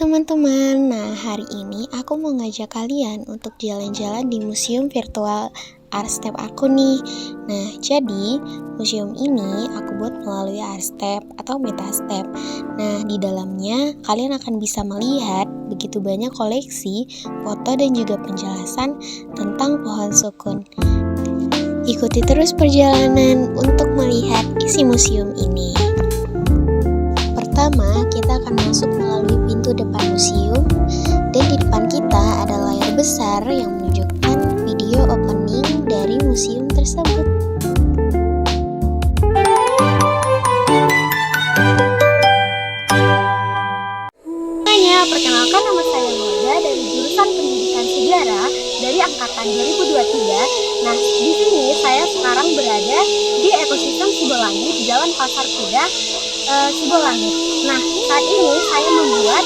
Hai teman-teman, nah hari ini aku mau ngajak kalian untuk jalan-jalan di museum virtual Artstep aku nih. Nah, jadi museum ini aku buat melalui Artstep atau Metastep. Nah, di dalamnya kalian akan bisa melihat begitu banyak koleksi, foto dan juga penjelasan tentang pohon sukun. Ikuti terus perjalanan untuk melihat isi museum ini. Pertama, kita akan masuk melalui pintu depan museum, dan di depan kita ada layar besar yang menunjukkan video opening dari museum tersebut. Perkenalkan, nama saya Moza dari jurusan Pendidikan Sejarah dari angkatan 2023. Nah, di sini saya sekarang berada di ekosistem Sibolangit, Jalan Pasar Kuda, Sibolangit. Nah, saat ini saya membuat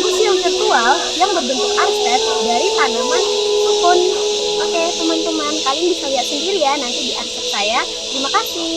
museum virtual yang berbentuk artstep dari tanaman sukun. Oke, teman-teman, kalian bisa lihat sendiri ya nanti di artstep saya. Terima kasih.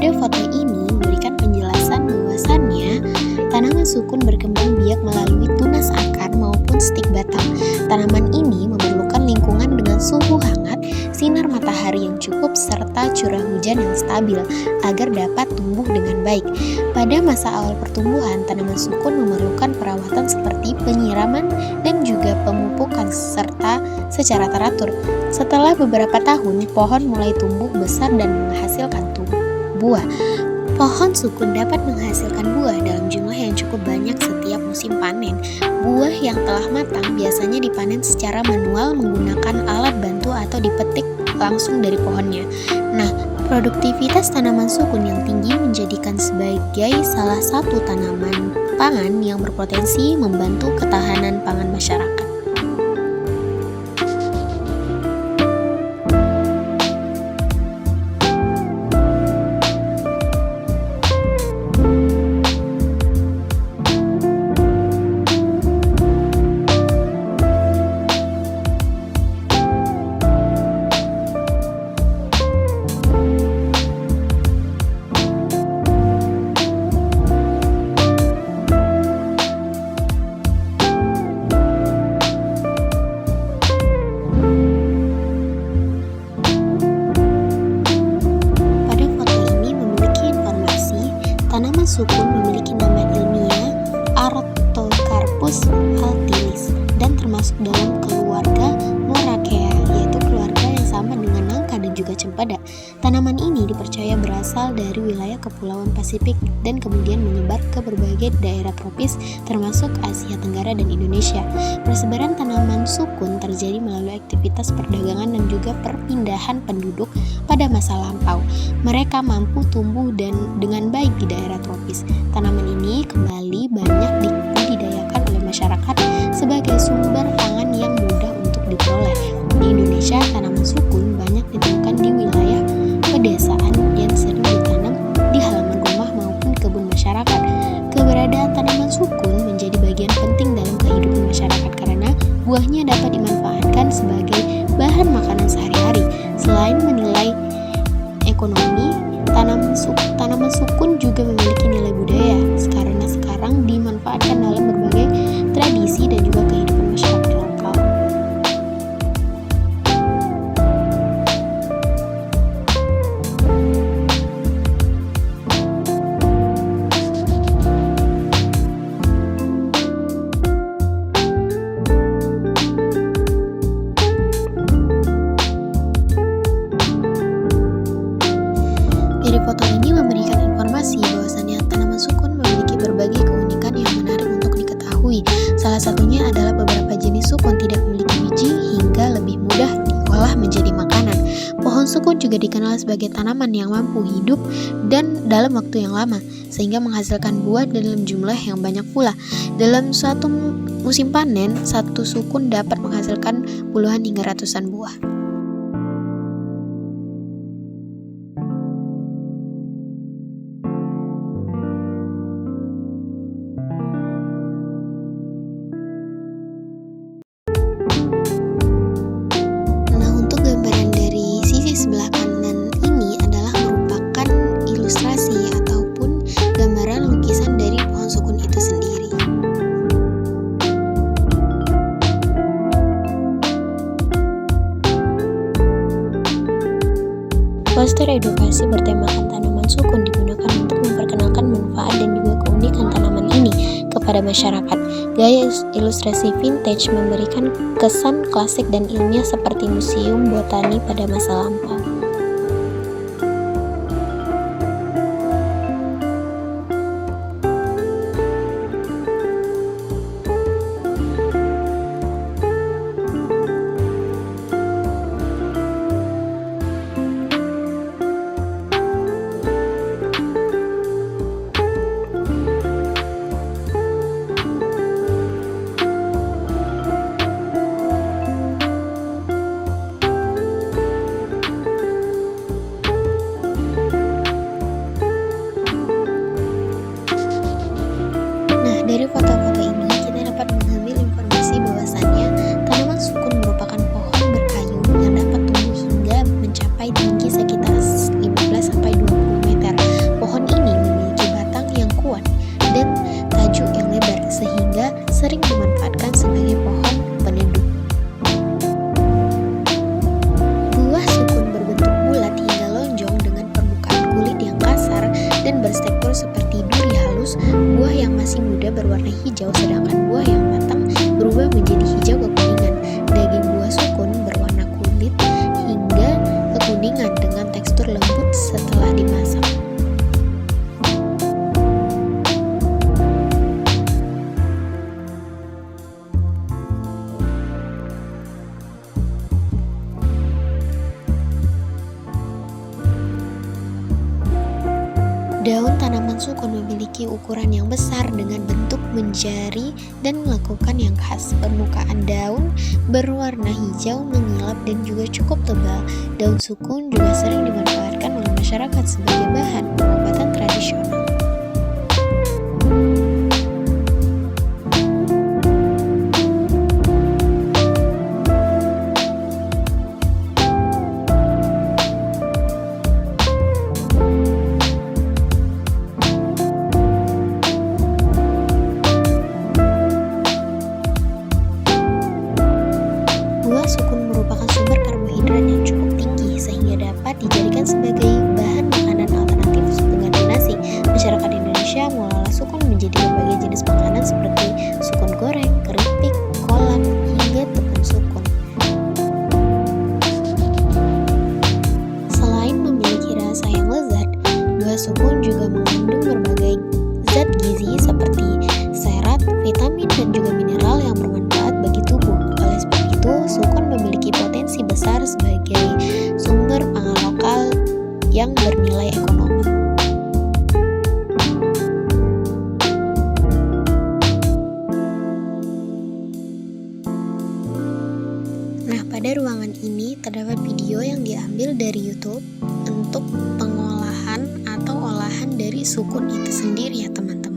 Pada foto ini memberikan penjelasan bahwasannya tanaman sukun berkembang biak melalui tunas akar maupun stik batang. Tanaman ini memerlukan lingkungan dengan suhu hangat, sinar matahari yang cukup, serta curah hujan yang stabil agar dapat tumbuh dengan baik. Pada masa awal pertumbuhan, tanaman sukun memerlukan perawatan seperti penyiraman dan juga pemupukan serta secara teratur. Setelah beberapa tahun, pohon mulai tumbuh besar dan menghasilkan buah. Pohon sukun dapat menghasilkan buah dalam jumlah yang cukup banyak setiap musim panen. Buah yang telah matang biasanya dipanen secara manual menggunakan alat bantu atau dipetik langsung dari pohonnya. Nah, produktivitas tanaman sukun yang tinggi menjadikan sebagai salah satu tanaman pangan yang berpotensi membantu ketahanan pangan masyarakat. Tanaman sukun memiliki nama ilmiah Artocarpus altilis dan termasuk dalam keluarga Moraceae, yaitu keluarga yang sama dengan nangka dan juga cempedak. Tanaman ini dipercaya berasal dari wilayah Kepulauan Pasifik dan kemudian menyebar ke berbagai daerah tropis termasuk Asia Tenggara dan Indonesia. Persebaran tanaman sukun terjadi melalui aktivitas perdagangan dan juga perpindahan penduduk pada masa lampau. Mereka mampu tumbuh dengan baik di daerah tropis. Tanaman ini kembali banyak dibudidayakan oleh masyarakat sebagai sumber pangan yang mudah untuk diperoleh. Di Indonesia, tanaman sukun banyak ditemukan di wilayah pedesaan yang sering ditanam di halaman rumah maupun kebun masyarakat. Keberadaan tanaman sukun menjadi bagian penting dalam kehidupan masyarakat karena buahnya dapat dimanfaatkan sebagai bahan makanan sehari-hari. Selain menilai ekonomi, tanaman sukun juga memiliki nilai budaya karena sekarang dimanfaatkan dalam berbagai tradisi dan juga kehidupan masyarakat lokal. Dari foto ini memberikan informasi bahwasannya tanaman sukun memiliki berbagai keunikan yang menarik untuk diketahui. Salah satunya adalah beberapa jenis sukun tidak memiliki biji hingga lebih mudah diolah menjadi makanan. Pohon sukun juga dikenal sebagai tanaman yang mampu hidup dan dalam waktu yang lama, sehingga menghasilkan buah dalam jumlah yang banyak pula. Dalam suatu musim panen, satu sukun dapat menghasilkan puluhan hingga ratusan buah. Poster edukasi bertemakan tanaman sukun digunakan untuk memperkenalkan manfaat dan juga keunikan tanaman ini kepada masyarakat. Gaya ilustrasi vintage memberikan kesan klasik dan ilmiah seperti museum botani pada masa lampau. Dari foto-foto ini, kita dapat mengambil informasi bahwasannya tanaman sukun merupakan pohon berkayu yang dapat tumbuh hingga mencapai tinggi sekitar 15-20 meter. Pohon ini memiliki batang yang kuat dan tajuk yang lebar sehingga sering dimanfaatkan sebagai pohon peneduh. Buah sukun berbentuk bulat hingga lonjong dengan permukaan kulit yang kasar dan bertekstur seperti duri halus. Buah yang masih muda berwarna hijau, sedangkan buah yang matang berubah menjadi hijau kekuningan. Daging buah sukun berwarna kulit hingga kekuningan dengan tekstur lembut setelah dimasak. Daun tanaman sukun memiliki ukuran yang besar dengan bentuk menjari dan lekukan yang khas. Permukaan daun berwarna hijau mengilap dan juga cukup tebal. Daun sukun juga sering dimanfaatkan oleh masyarakat sebagai bahan pengobatan tradisional. Buah sukun merupakan sumber karbohidrat yang cukup tinggi sehingga dapat dijadikan sebagai bahan makanan alternatif pengganti nasi. Masyarakat Indonesia mengolah sukun menjadi berbagai jenis makanan seperti sukun goreng, keripik, kolak, hingga tepung sukun. Selain memiliki rasa yang lezat, buah sukun juga mengandung berbagai zat gizi seperti serat, vitamin, dan juga mineral yang bermanfaat bagi tubuh. Oleh sebab itu, sukun memiliki potensi besar sebagai sumber pangan lokal yang bernilai ekonomi. Nah, pada ruangan ini terdapat video yang diambil dari YouTube untuk pengolahan atau olahan dari sukun itu sendiri ya teman-teman.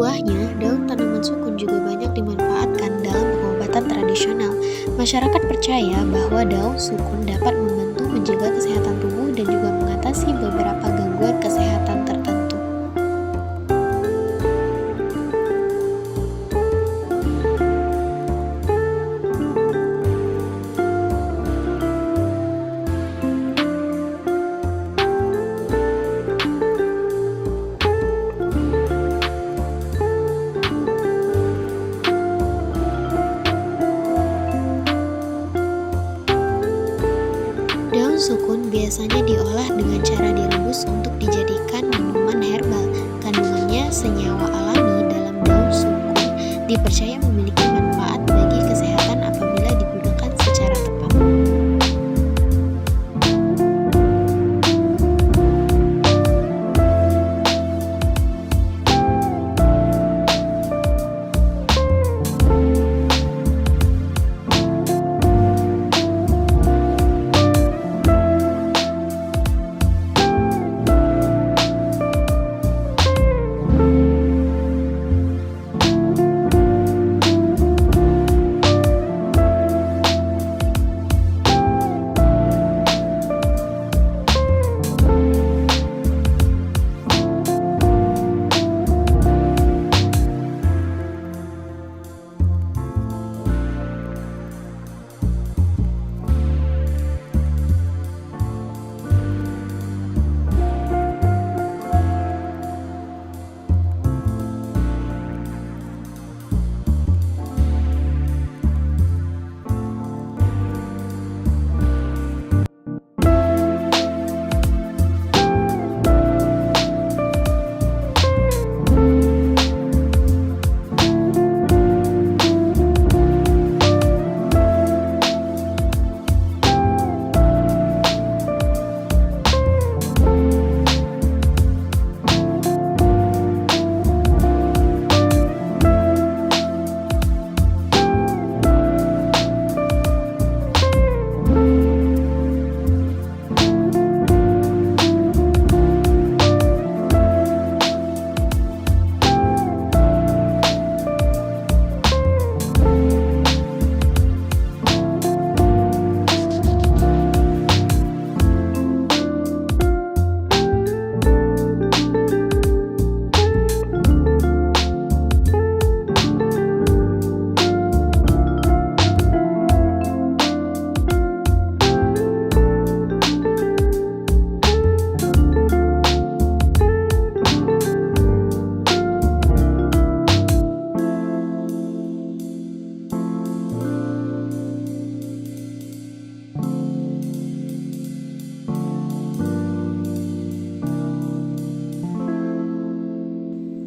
buahnya, daun tanaman sukun juga banyak dimanfaatkan dalam pengobatan tradisional. Masyarakat percaya bahwa daun sukun dapat membantu menjaga kesehatan tubuh dan juga mengatasi beberapa gangguan kesehatan tertentu. Daun sukun biasanya diolah dengan cara direbus untuk dijadikan minuman herbal. Kandungannya senyawa alami dalam daun sukun dipercaya memiliki manfaat bagi kesehatan apabila digunakan secara tepat.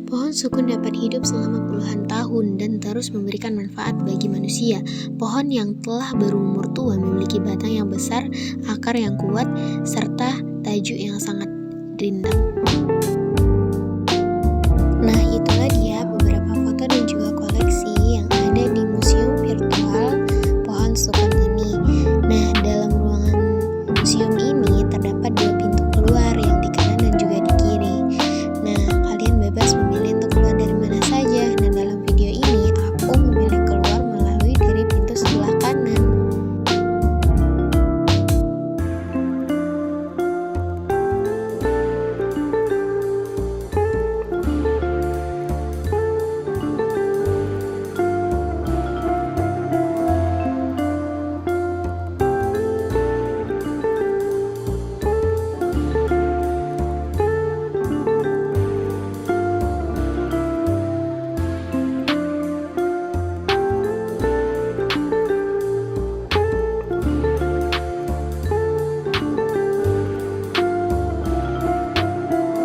Pohon sukun dapat hidup selama puluhan tahun dan terus memberikan manfaat bagi manusia. Pohon yang telah berumur tua memiliki batang yang besar, akar yang kuat, serta tajuk yang sangat rindang. Nah, itulah dia beberapa foto dan juga koleksi yang ada di Museum Virtual Pohon Sukun ini. Nah, dalam ruangan museum ini terdapat 2 pintu keluar, yang di kanan dan juga di kiri. Nah, kalian bebas memilih untuk keluar dari mana saja. Nah, dalam video ini aku memilih keluar melalui dari pintu sebelah kanan.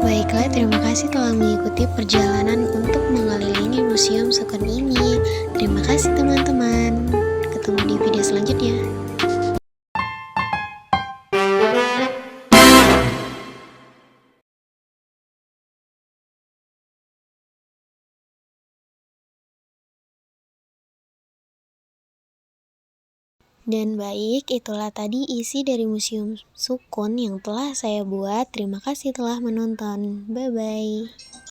Baiklah, terima kasih telah mengikuti perjalanan untuk mengelilingi Museum Sukun ini. Terima kasih teman-teman. Ketemu di video selanjutnya. Dan baik, itulah tadi isi dari Museum Sukun yang telah saya buat. Terima kasih telah menonton. Bye-bye.